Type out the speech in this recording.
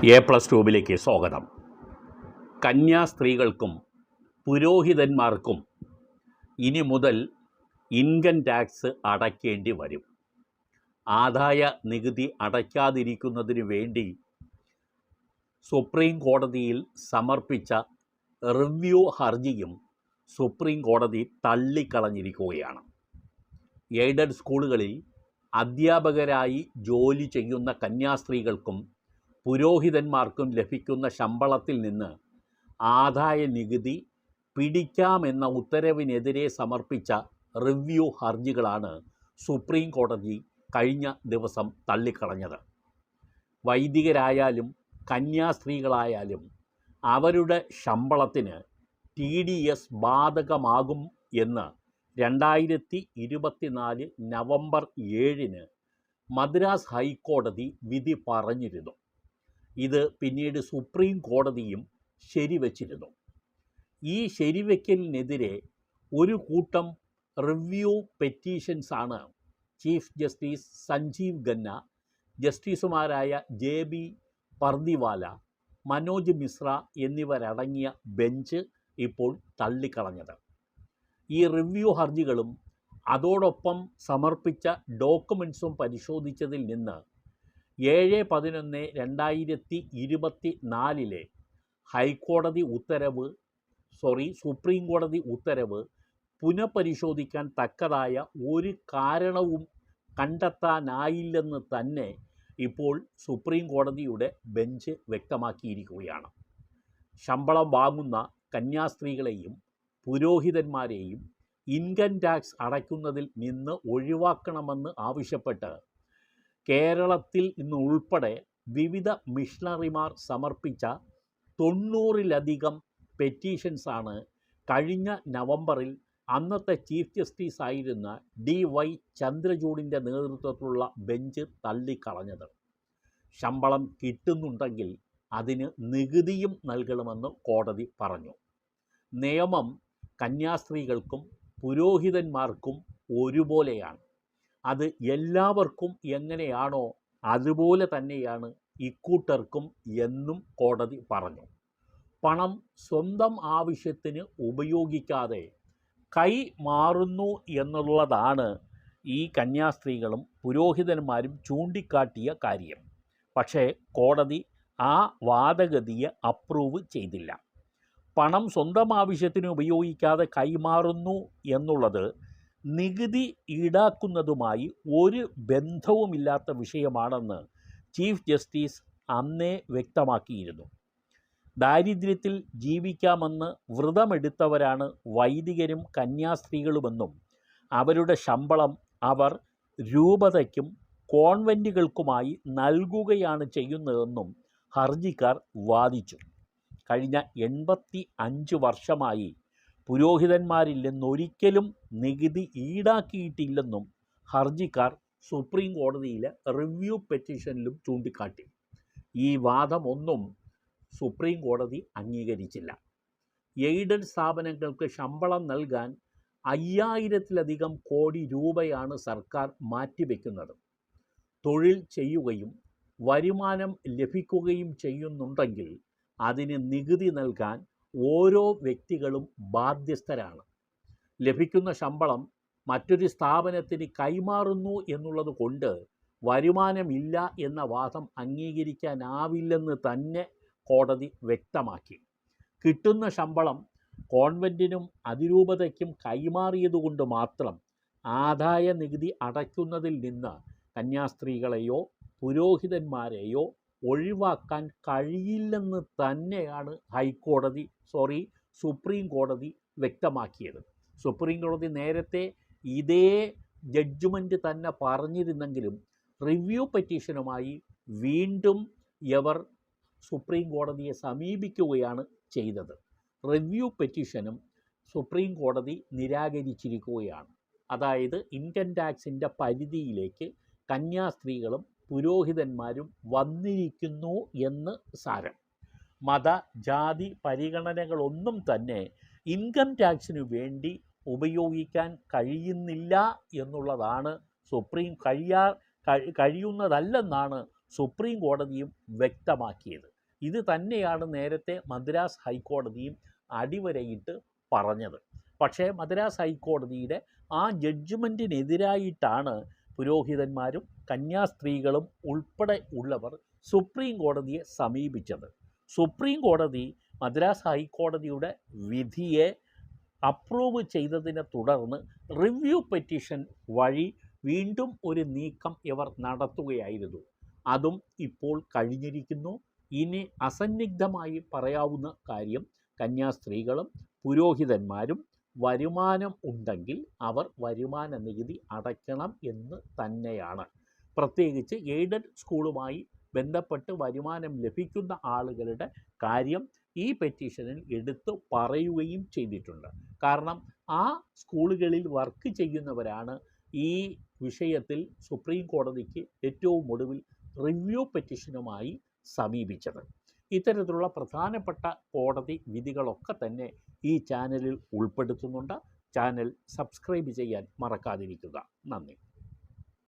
A+ട്യൂബിലേക്ക് സ്വാഗതം. കന്യാസ്ത്രീകൾക്കും പുരോഹിതന്മാർക്കും ഇനി മുതൽ ഇൻകം ടാക്സ് അടയ്ക്കേണ്ടി വരും. ആദായ നികുതി അടയ്ക്കാതിരിക്കുന്നതിനു വേണ്ടി സുപ്രീം കോടതിയിൽ സമർപ്പിച്ച റിവ്യൂ ഹർജിയും സുപ്രീം കോടതി തള്ളിക്കളഞ്ഞിരിക്കുകയാണ്. എയ്ഡഡ് സ്കൂളുകളിൽ അധ്യാപകരായി ജോലി ചെയ്യുന്ന കന്യാസ്ത്രീകൾക്കും പുരോഹിതന്മാർക്കും ലഭിക്കുന്ന ശമ്പളത്തിൽ നിന്ന് ആദായ നികുതി പിടിക്കാമെന്ന ഉത്തരവിനെതിരെ സമർപ്പിച്ച റിവ്യൂ ഹർജികളാണ് സുപ്രീം കോടതി കഴിഞ്ഞ ദിവസം തള്ളിക്കളഞ്ഞത്. വൈദികരായാലും കന്യാസ്ത്രീകളായാലും അവരുടെ ശമ്പളത്തിന് TDS ബാധകമാകും എന്ന് 2024 നവംബർ 7 മദ്രാസ് ഹൈക്കോടതി വിധി പറഞ്ഞിരുന്നു. ഇത് പിന്നീട് സുപ്രീം കോടതിയും ശരിവച്ചിരുന്നു. ഈ ശരിവയ്ക്കലിനെതിരെ ഒരു കൂട്ടം റിവ്യൂ പെറ്റീഷൻസാണ് ചീഫ് ജസ്റ്റിസ് സഞ്ജീവ് ഖന്ന, ജസ്റ്റിസുമാരായ JB പർദിവാല, മനോജ് മിശ്ര എന്നിവരടങ്ങിയ ബെഞ്ച് ഇപ്പോൾ തള്ളിക്കളഞ്ഞത്. ഈ റിവ്യൂ ഹർജികളും അതോടൊപ്പം സമർപ്പിച്ച ഡോക്യുമെൻറ്റ്സും പരിശോധിച്ചതിൽ നിന്ന് 7/11/2024 സുപ്രീം കോടതി ഉത്തരവ് പുനഃപരിശോധിക്കാൻ തക്കതായ ഒരു കാരണവും കണ്ടെത്താനായില്ലെന്ന് തന്നെ ഇപ്പോൾ സുപ്രീം കോടതിയുടെ ബെഞ്ച് വ്യക്തമാക്കിയിരിക്കുകയാണ്. ശമ്പളം വാങ്ങുന്ന കന്യാസ്ത്രീകളെയും പുരോഹിതന്മാരെയും ഇൻകം ടാക്സ് അടയ്ക്കുന്നതിൽ നിന്ന് ഒഴിവാക്കണമെന്ന് ആവശ്യപ്പെട്ട് കേരളത്തിൽ ഇന്നുൾപ്പെടെ വിവിധ മിഷണറിമാർ സമർപ്പിച്ച 90-ലധികം പെറ്റീഷൻസാണ് കഴിഞ്ഞ നവംബറിൽ അന്നത്തെ ചീഫ് ജസ്റ്റിസ് ആയിരുന്ന DY ചന്ദ്രചൂഡിൻ്റെ നേതൃത്വത്തിലുള്ള ബെഞ്ച് തള്ളിക്കളഞ്ഞത്. ശമ്പളം കിട്ടുന്നുണ്ടെങ്കിൽ അതിന് നികുതിയും നൽകണമെന്ന് കോടതി പറഞ്ഞു. നിയമം കന്യാസ്ത്രീകൾക്കും പുരോഹിതന്മാർക്കും ഒരുപോലെയാണ്. അത് എല്ലാവർക്കും എങ്ങനെയാണോ അതുപോലെ തന്നെയാണ് ഇക്കൂട്ടർക്കും എന്നും കോടതി പറഞ്ഞു. പണം സ്വന്തം ആവശ്യത്തിന് ഉപയോഗിക്കാതെ കൈമാറുന്നു എന്നുള്ളതാണ് ഈ കന്യാസ്ത്രീകളും പുരോഹിതന്മാരും ചൂണ്ടിക്കാട്ടിയ കാര്യം. പക്ഷേ കോടതി ആ വാദഗതിയെ അപ്രൂവ് ചെയ്തില്ല. പണം സ്വന്തം ആവശ്യത്തിന് ഉപയോഗിക്കാതെ കൈമാറുന്നു എന്നുള്ളത് നികുതി ഈടാക്കുന്നതുമായി ഒരു ബന്ധവുമില്ലാത്ത വിഷയമാണെന്ന് ചീഫ് ജസ്റ്റിസ് അന്നേ വ്യക്തമാക്കിയിരുന്നു. ദാരിദ്ര്യത്തിൽ ജീവിക്കാമെന്ന് വ്രതമെടുത്തവരാണ് വൈദികരും കന്യാസ്ത്രീകളുമെന്നും അവരുടെ ശമ്പളം അവർ രൂപതയ്ക്കും കോൺവെൻറ്റുകൾക്കുമായി നൽകുകയാണ് ചെയ്യുന്നതെന്നും ഹർജിക്കാർ വാദിച്ചു. കഴിഞ്ഞ 85 വർഷമായി പുരോഹിതന്മാരിൽ നിന്നൊരിക്കലും നികുതി ഈടാക്കിയിട്ടില്ലെന്നും ഹർജിക്കാർ സുപ്രീം കോടതിയിലെ റിവ്യൂ പെറ്റീഷനിലും ചൂണ്ടിക്കാട്ടി. ഈ വാദമൊന്നും സുപ്രീം കോടതി അംഗീകരിച്ചില്ല. എയ്ഡഡ് സ്ഥാപനങ്ങൾക്ക് ശമ്പളം നൽകാൻ 5000-ലധികം കോടി രൂപയാണ് സർക്കാർ മാറ്റിവെക്കുന്നത്. തൊഴിൽ ചെയ്യുകയും വരുമാനം ലഭിക്കുകയും ചെയ്യുന്നുണ്ടെങ്കിൽ അതിന് നികുതി നൽകാൻ ഓരോ വ്യക്തികളും ബാധ്യസ്ഥരാണ്. ലഭിക്കുന്ന ശമ്പളം മറ്റൊരു സ്ഥാപനത്തിന് കൈമാറുന്നു എന്നുള്ളത് കൊണ്ട് വരുമാനമില്ല എന്ന വാദം അംഗീകരിക്കാനാവില്ലെന്ന് തന്നെ കോടതി വ്യക്തമാക്കി. കിട്ടുന്ന ശമ്പളം കോൺവെൻറ്റിനും അതിരൂപതയ്ക്കും കൈമാറിയതുകൊണ്ട് മാത്രം ആദായ നികുതി അടയ്ക്കുന്നതിൽ നിന്ന് കന്യാസ്ത്രീകളെയോ പുരോഹിതന്മാരെയോ ഒഴിവാക്കാൻ കഴിയില്ലെന്ന് തന്നെയാണ് സുപ്രീം കോടതി വ്യക്തമാക്കിയത്. സുപ്രീം കോടതി നേരത്തെ ഇതേ ജഡ്ജ്മെൻറ്റ് തന്നെ പറഞ്ഞിരുന്നെങ്കിലും റിവ്യൂ പെറ്റീഷനുമായി വീണ്ടും ഇവർ സുപ്രീം കോടതിയെ സമീപിക്കുകയാണ് ചെയ്തത്. റിവ്യൂ പെറ്റീഷനും സുപ്രീം കോടതി നിരാകരിച്ചിരിക്കുകയാണ്. അതായത് ഇൻകം ടാക്സിൻ്റെ പരിധിയിലേക്ക് കന്യാസ്ത്രീകളും പുരോഹിതന്മാരും വന്നിരിക്കുന്നു എന്ന് സാരം. മത ജാതി പരിഗണനകളൊന്നും തന്നെ ഇൻകം ടാക്സിനു വേണ്ടി ഉപയോഗിക്കാൻ കഴിയുന്നില്ല എന്നുള്ളതാണ് കഴിയുന്നതല്ലെന്നാണ് സുപ്രീം കോടതിയും വ്യക്തമാക്കിയത്. ഇത് തന്നെയാണ് നേരത്തെ മദ്രാസ് ഹൈക്കോടതിയും അടിവരയിട്ട് പറഞ്ഞത്. പക്ഷേ മദ്രാസ് ഹൈക്കോടതിയുടെ ആ ജഡ്ജ്മെൻറ്റിനെതിരായിട്ടാണ് പുരോഹിതന്മാരും കന്യാസ്ത്രീകളും ഉൾപ്പെടെ ഉള്ളവർ സുപ്രീം കോടതിയെ സമീപിച്ചത്. സുപ്രീം കോടതി മദ്രാസ് ഹൈക്കോടതിയുടെ വിധിയെ അപ്രൂവ് ചെയ്തതിനെ തുടർന്ന് റിവ്യൂ പെറ്റീഷൻ വഴി വീണ്ടും ഒരു നീക്കം ഇവർ നടത്തുകയായിരുന്നു. അതും ഇപ്പോൾ കഴിഞ്ഞിരിക്കുന്നു. ഇനി അസന്നിഗ്ധമായി പറയാവുന്ന കാര്യം കന്യാസ്ത്രീകളും പുരോഹിതന്മാരും വരുമാനം ഉണ്ടെങ്കിൽ അവർ വരുമാന നികുതി അടയ്ക്കണം എന്ന് തന്നെയാണ്. പ്രത്യേകിച്ച് എയ്ഡഡ് സ്കൂളുമായി ബന്ധപ്പെട്ട് വരുമാനം ലഭിക്കുന്ന ആളുകളുടെ കാര്യം ഈ പെറ്റീഷനിൽ എടുത്തു പറയുകയും ചെയ്തിട്ടുണ്ട്. കാരണം ആ സ്കൂളുകളിൽ വർക്ക് ചെയ്യുന്നവരാണ് ഈ വിഷയത്തിൽ സുപ്രീം കോടതിക്ക് ഏറ്റവും ഒടുവിൽ റിവ്യൂ പെറ്റീഷനുമായി സമീപിച്ചത്. ഇത്തരത്തിലുള്ള പ്രധാനപ്പെട്ട കോടതി വിധികളൊക്കെ തന്നെ ഈ ചാനലിൽ ഉൾപ്പെടുത്തുന്നുണ്ട്. ചാനൽ സബ്സ്ക്രൈബ് ചെയ്യാൻ മറക്കാതിരിക്കുക. നന്ദി.